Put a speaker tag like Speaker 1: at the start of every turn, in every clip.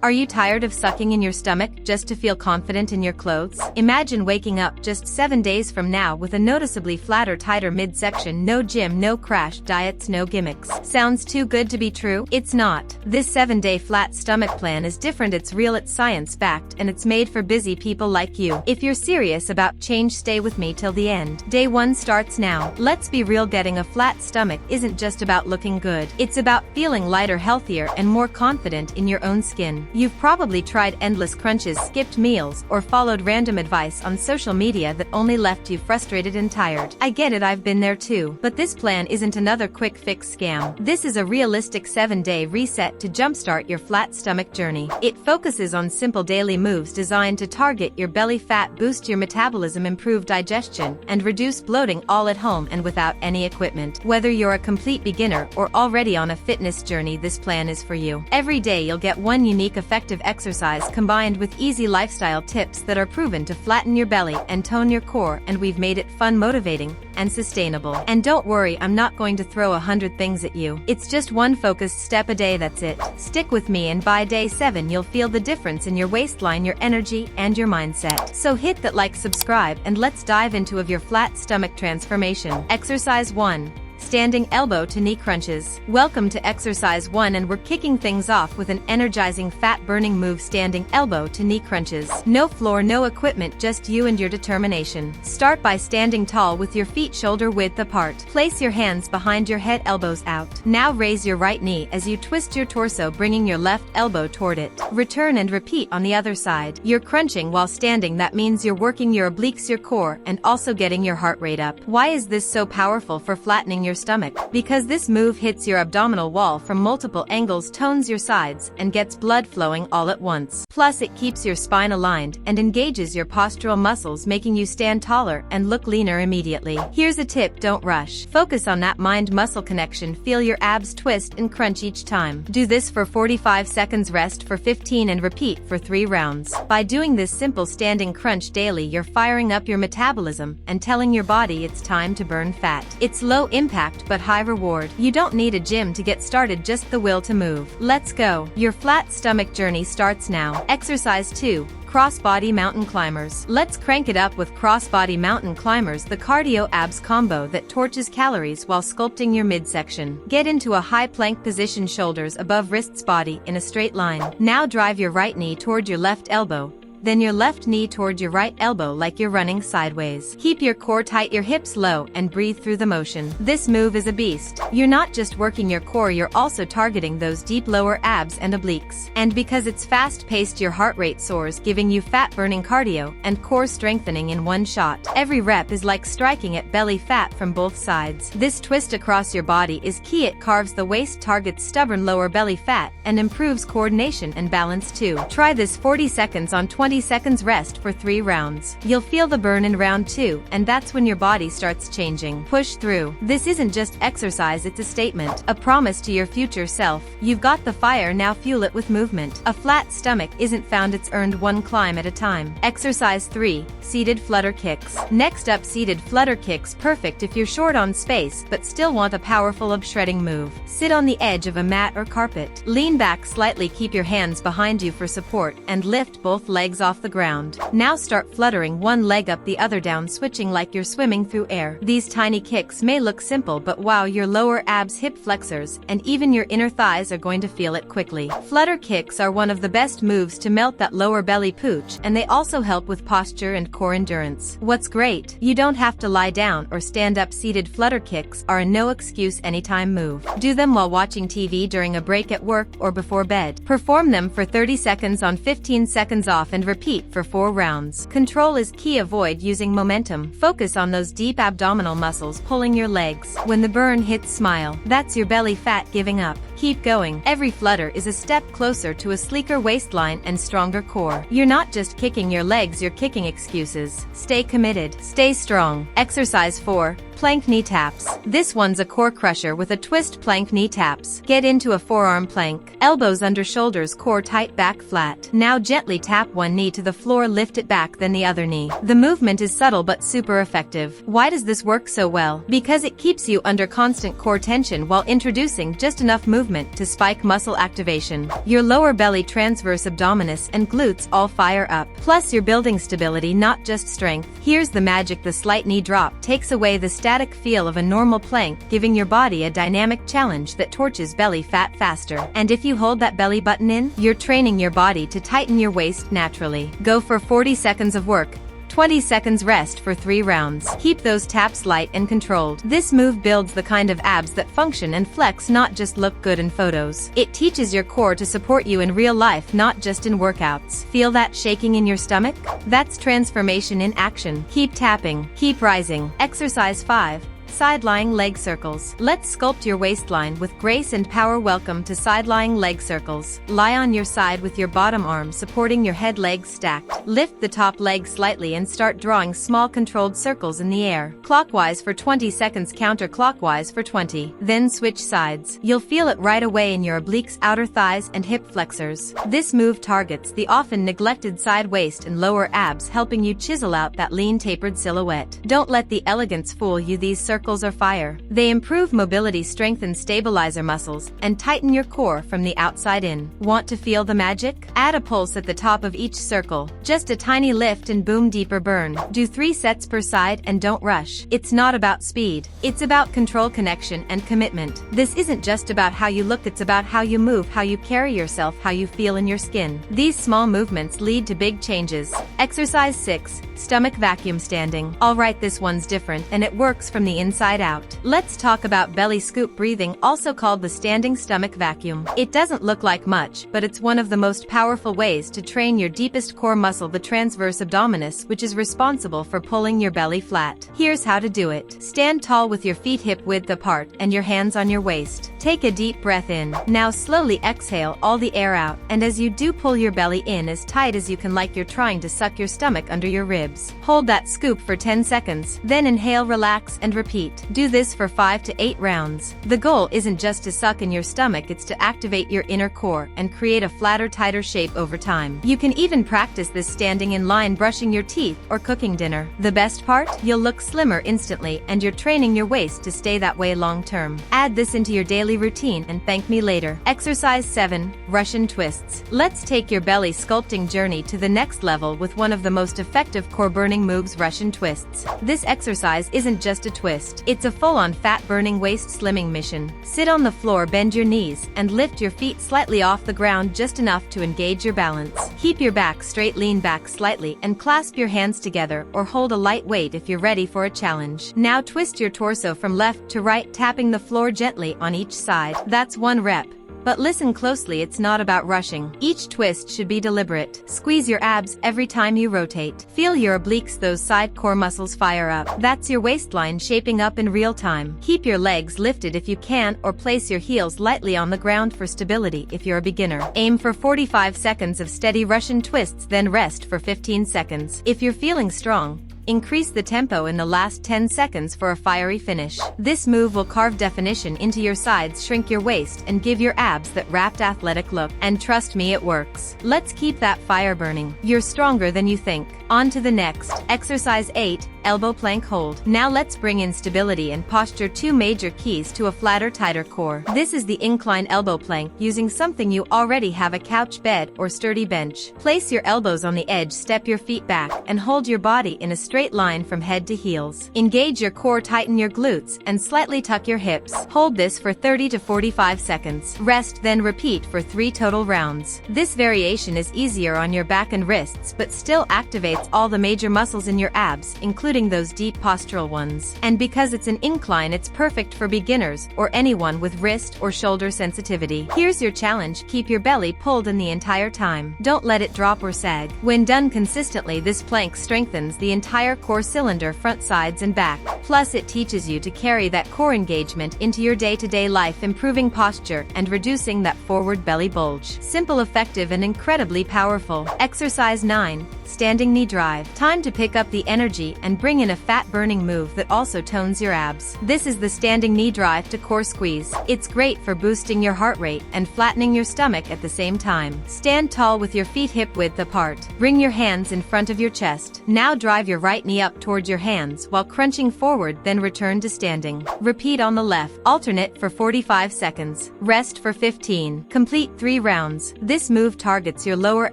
Speaker 1: Are you tired of sucking in your stomach just to feel confident in your clothes? Imagine waking up just 7 days from now with a noticeably flatter, tighter midsection, no gym, no crash diets, no gimmicks. Sounds too good to be true? It's not. This 7-day flat stomach plan is different, it's real, it's science-backed, and it's made for busy people like you. If you're serious about change, stay with me till the end. Day 1 starts now. Let's be real, getting a flat stomach isn't just about looking good. It's about feeling lighter, healthier, and more confident in your own skin. You've probably tried endless crunches, skipped meals, or followed random advice on social media that only left you frustrated and tired. I get it, I've been there too. But this plan isn't another quick fix scam. This is a realistic 7-day reset to jumpstart your flat stomach journey. It focuses on simple daily moves designed to target your belly fat, boost your metabolism, improve digestion, and reduce bloating, all at home and without any equipment. Whether you're a complete beginner or already on a fitness journey, this plan is for you. Every day you'll get one unique effective exercise combined with easy lifestyle tips that are proven to flatten your belly and tone your core, and we've made it fun, motivating, and sustainable. And don't worry, I'm not going to throw 100 things at you. It's just one focused step a day, that's it. Stick with me and by day 7 you'll feel the difference in your waistline, your energy, and your mindset. So hit that like, subscribe, and let's dive into your flat stomach transformation. Exercise 1. Standing elbow to knee crunches. Welcome to exercise 1, and we're kicking things off with an energizing fat-burning move, standing elbow to knee crunches. No floor, no equipment, just you and your determination. Start by standing tall with your feet shoulder width apart. Place your hands behind your head, elbows out. Now raise your right knee as you twist your torso, bringing your left elbow toward it. Return and repeat on the other side. You're crunching while standing, that means you're working your obliques, your core, and also getting your heart rate up. Why is this so powerful for flattening your stomach? Because this move hits your abdominal wall from multiple angles, tones your sides, and gets blood flowing all at once. Plus, it keeps your spine aligned and engages your postural muscles, making you stand taller and look leaner immediately. Here's a tip: don't rush. Focus on that mind-muscle connection. Feel your abs twist and crunch each time. Do this for 45 seconds, rest for 15, and repeat for 3 rounds. By doing this simple standing crunch daily, you're firing up your metabolism and telling your body it's time to burn fat. It's low impact but high reward. You don't need a gym to get started, just the will to move. Let's go. Your flat stomach journey starts now. Exercise 2. Crossbody Mountain Climbers. Let's crank it up with Crossbody Mountain Climbers, the cardio abs combo that torches calories while sculpting your midsection. Get into a high plank position, shoulders above wrists, body in a straight line. Now drive your right knee toward your left elbow, then your left knee toward your right elbow like you're running sideways. Keep your core tight, your hips low, and breathe through the motion. This move is a beast. You're not just working your core, you're also targeting those deep lower abs and obliques. And because it's fast-paced, your heart rate soars, giving you fat-burning cardio and core strengthening in one shot. Every rep is like striking at belly fat from both sides. This twist across your body is key. It carves the waist, targets stubborn lower belly fat, and improves coordination and balance too. Try this 40 seconds on 20 seconds, rest for 3 rounds. You'll feel the burn in round 2, and that's when your body starts changing. Push through. This isn't just exercise, it's a statement, a promise to your future self. You've got the fire, now fuel it with movement. A flat stomach isn't found, it's earned one climb at a time. Exercise 3. Seated flutter kicks. Next up, seated flutter kicks. Perfect if you're short on space but still want a powerful ab-shredding move. Sit on the edge of a mat or carpet. Lean back slightly, keep your hands behind you for support, and lift both legs off the ground. Now start fluttering one leg up, the other down, switching like you're swimming through air. These tiny kicks may look simple, but wow, your lower abs, hip flexors, and even your inner thighs are going to feel it quickly. Flutter kicks are one of the best moves to melt that lower belly pooch, and they also help with posture and core endurance. What's great? You don't have to lie down or stand up. Seated flutter kicks are a no-excuse anytime move. Do them while watching TV, during a break at work, or before bed. Perform them for 30 seconds on, 15 seconds off, and repeat for 4 rounds. Control is key. Avoid using momentum. Focus on those deep abdominal muscles pulling your legs. When the burn hits, smile. That's your belly fat giving up. Keep going. Every flutter is a step closer to a sleeker waistline and stronger core. You're not just kicking your legs, you're kicking excuses. Stay committed. Stay strong. Exercise 4. Plank knee taps. This one's a core crusher with a twist. Plank knee taps. Get into a forearm plank. Elbows under shoulders, core tight, back flat. Now gently tap one knee to the floor, lift it back, then the other knee. The movement is subtle but super effective. Why does this work so well? Because it keeps you under constant core tension while introducing just enough movement movement to spike muscle activation. Your lower belly, transverse abdominis, and glutes all fire up. Plus you're building stability, not just strength. Here's the magic: the slight knee drop takes away the static feel of a normal plank, giving your body a dynamic challenge that torches belly fat faster. And if you hold that belly button in, you're training your body to tighten your waist naturally. Go for 40 seconds of work, 20 seconds rest for 3 rounds. Keep those taps light and controlled. This move builds the kind of abs that function and flex, not just look good in photos. It teaches your core to support you in real life, not just in workouts. Feel that shaking in your stomach? That's transformation in action. Keep tapping. Keep rising. Exercise 5. Side-lying leg circles. Let's sculpt your waistline with grace and power. Welcome to side-lying leg circles. Lie on your side with your bottom arm supporting your head, legs stacked. Lift the top leg slightly and start drawing small controlled circles in the air. Clockwise for 20 seconds, counterclockwise for 20. Then switch sides. You'll feel it right away in your obliques, outer thighs, and hip flexors. This move targets the often neglected side waist and lower abs, helping you chisel out that lean, tapered silhouette. Don't let the elegance fool you. These circles are fire. They improve mobility, strengthen stabilizer muscles, and tighten your core from the outside in. Want to feel the magic? Add a pulse at the top of each circle. Just a tiny lift and boom, deeper burn. Do 3 sets per side and don't rush. It's not about speed. It's about control, connection, and commitment. This isn't just about how you look, it's about how you move, how you carry yourself, how you feel in your skin. These small movements lead to big changes. Exercise 6. Stomach vacuum standing. Alright, this one's different and it works from the inside out. Let's talk about belly scoop breathing, also called the standing stomach vacuum. It doesn't look like much, but it's one of the most powerful ways to train your deepest core muscle, the transverse abdominis, which is responsible for pulling your belly flat. Here's how to do it. Stand tall with your feet hip width apart and your hands on your waist. Take a deep breath in. Now slowly exhale all the air out, and as you do, pull your belly in as tight as you can, like you're trying to suck your stomach under your ribs. Hold that scoop for 10 seconds, then inhale, relax, and repeat. Do this for 5 to 8 rounds. The goal isn't just to suck in your stomach, it's to activate your inner core and create a flatter, tighter shape over time. You can even practice this standing in line, brushing your teeth, or cooking dinner. The best part? You'll look slimmer instantly, and you're training your waist to stay that way long term. Add this into your daily routine and thank me later. Exercise 7. Russian twists. Let's take your belly sculpting journey to the next level with one of the most effective core-burning moves, Russian twists. This exercise isn't just a twist. It's a full-on fat-burning waist slimming mission. Sit on the floor, bend your knees, and lift your feet slightly off the ground, just enough to engage your balance. Keep your back straight, lean back slightly, and clasp your hands together or hold a light weight if you're ready for a challenge. Now twist your torso from left to right, tapping the floor gently on each side. That's 1 rep. But listen closely, it's not about rushing. Each twist should be deliberate. Squeeze your abs every time you rotate. Feel your obliques, those side core muscles fire up. That's your waistline shaping up in real time. Keep your legs lifted if you can, or place your heels lightly on the ground for stability if you're a beginner. Aim for 45 seconds of steady Russian twists, then rest for 15 seconds. If you're feeling strong, increase the tempo in the last 10 seconds for a fiery finish. This move will carve definition into your sides, shrink your waist, and give your abs that wrapped athletic look. And trust me, it works. Let's keep that fire burning. You're stronger than you think. On to the next. Exercise 8. Elbow plank hold. Now let's bring in stability and posture, 2 major keys to a flatter, tighter core. This is the incline elbow plank, using something you already have, a couch, bed, or sturdy bench. Place your elbows on the edge, step your feet back, and hold your body in a straight line from head to heels. Engage your core, tighten your glutes, and slightly tuck your hips. Hold this for 30 to 45 seconds. Rest, then repeat for 3 total rounds. This variation is easier on your back and wrists, but still activates all the major muscles in your abs, including those deep postural ones. And because it's an incline, it's perfect for beginners or anyone with wrist or shoulder sensitivity. Here's your challenge: keep your belly pulled in the entire time. Don't let it drop or sag. When done consistently, this plank strengthens the entire core cylinder, front, sides, and back. Plus, it teaches you to carry that core engagement into your day-to-day life, improving posture and reducing that forward belly bulge. Simple, effective, and incredibly powerful. Exercise 9. Standing knee drive. Time to pick up the energy and bring in a fat-burning move that also tones your abs. This is the standing knee drive to core squeeze. It's great for boosting your heart rate and flattening your stomach at the same time. Stand tall with your feet hip width apart. Bring your hands in front of your chest. Now drive your right right knee up towards your hands while crunching forward, then return to standing. Repeat on the left. Alternate for 45 seconds. Rest for 15. Complete 3 rounds. This move targets your lower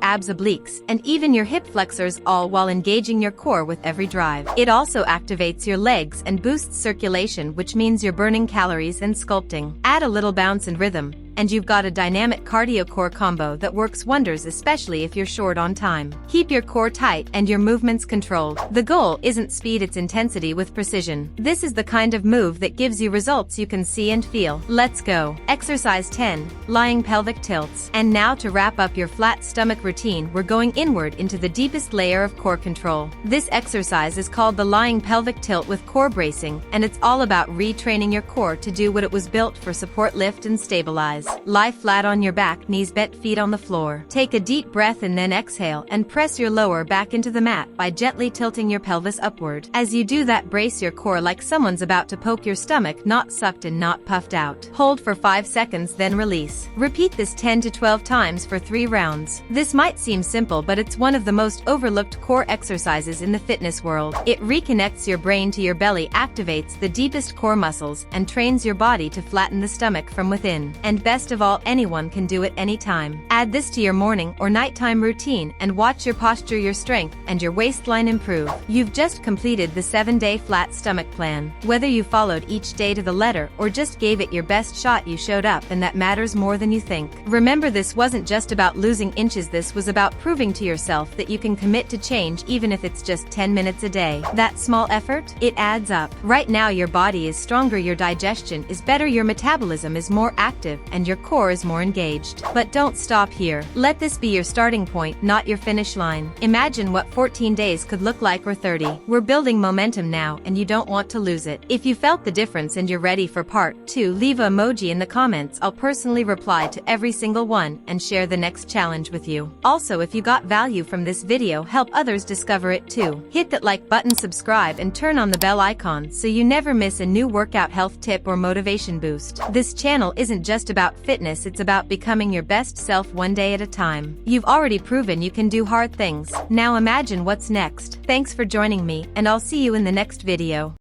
Speaker 1: abs, obliques, and even your hip flexors, all while engaging your core with every drive. It also activates your legs and boosts circulation, which means you're burning calories and sculpting. Add a little bounce and rhythm, and you've got a dynamic cardio-core combo that works wonders, especially if you're short on time. Keep your core tight and your movements controlled. The goal isn't speed, it's intensity with precision. This is the kind of move that gives you results you can see and feel. Let's go. Exercise 10. Lying pelvic tilts. And now, to wrap up your flat stomach routine, we're going inward into the deepest layer of core control. This exercise is called the lying pelvic tilt with core bracing, and it's all about retraining your core to do what it was built for: support, lift, and stabilize. Lie flat on your back, knees bent, feet on the floor. Take a deep breath and then exhale and press your lower back into the mat by gently tilting your pelvis upward. As you do that, brace your core like someone's about to poke your stomach, not sucked and not puffed out. Hold for 5 seconds, then release. Repeat this 10 to 12 times for 3 rounds. This might seem simple, but it's one of the most overlooked core exercises in the fitness world. It reconnects your brain to your belly, activates the deepest core muscles, and trains your body to flatten the stomach from within. And best of all, anyone can do it anytime. Add this to your morning or nighttime routine and watch your posture, your strength, and your waistline improve. You've just completed the 7-day flat stomach plan. Whether you followed each day to the letter or just gave it your best shot, you showed up, and that matters more than you think. Remember, this wasn't just about losing inches, this was about proving to yourself that you can commit to change, even if it's just 10 minutes a day. That small effort, it adds up. Right now, your body is stronger, your digestion is better, your metabolism is more active, and your core is more engaged. But don't stop here. Let this be your starting point, not your finish line. Imagine what 14 days could look like, or 30. We're building momentum now, and you don't want to lose it. If you felt the difference and you're ready for part 2, leave an emoji in the comments. I'll personally reply to every single one and share the next challenge with you. Also, if you got value from this video, help others discover it too. Hit that like button, subscribe, and turn on the bell icon so you never miss a new workout, health tip, or motivation boost. This channel isn't just about fitness, it's about becoming your best self one day at a time. You've already proven you can do hard things. Now imagine what's next. Thanks for joining me, and I'll see you in the next video.